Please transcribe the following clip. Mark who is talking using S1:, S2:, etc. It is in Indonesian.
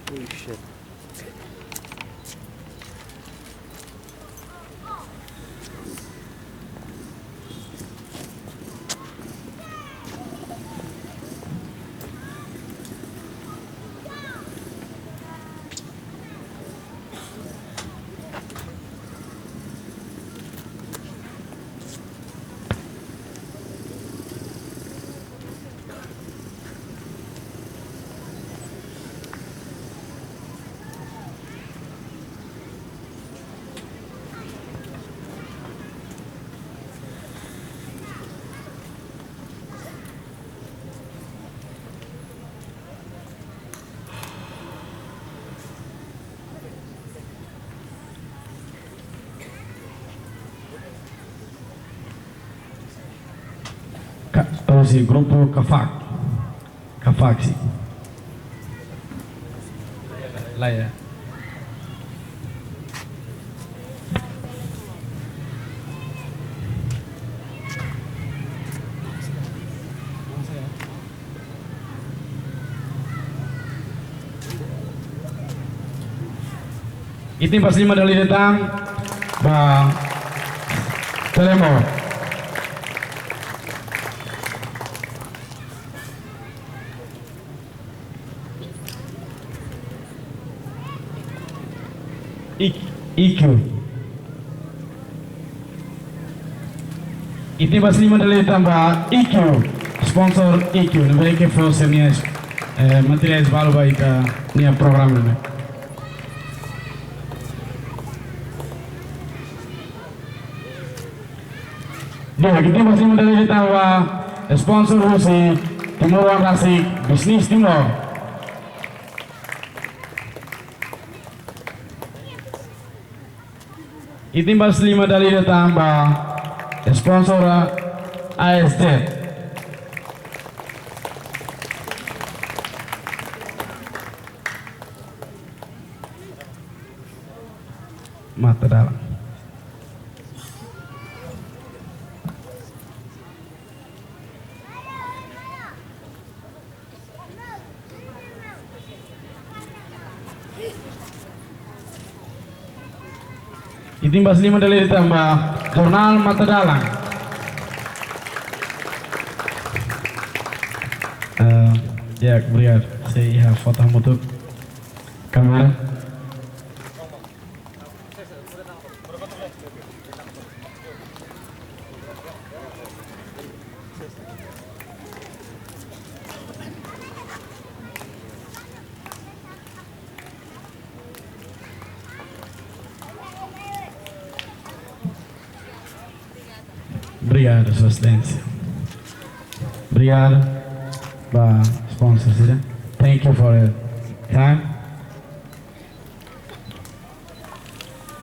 S1: Holy shit.
S2: Si grupo Cavac sih. Lah ya. Itim pasti medali datang Bang Telemo. IQ. Ini pasti medali tambah IQ. Sponsor IQ. Mereka force nih materiais baru baik nih program ini. Dia kita pasti medali tambah sponsor Rusi Timur Rasik Bisnis Timur. Itimbas 5 medali ditambah sponsor ASD. Mata dalam. Itimbas 5 medali ditambah Jurnal Mata Dalang. Ya, obrigado. Saya foto untuk kamera. Obrigado, Sua Excelência. Obrigado, sponsors. Thank you for your time.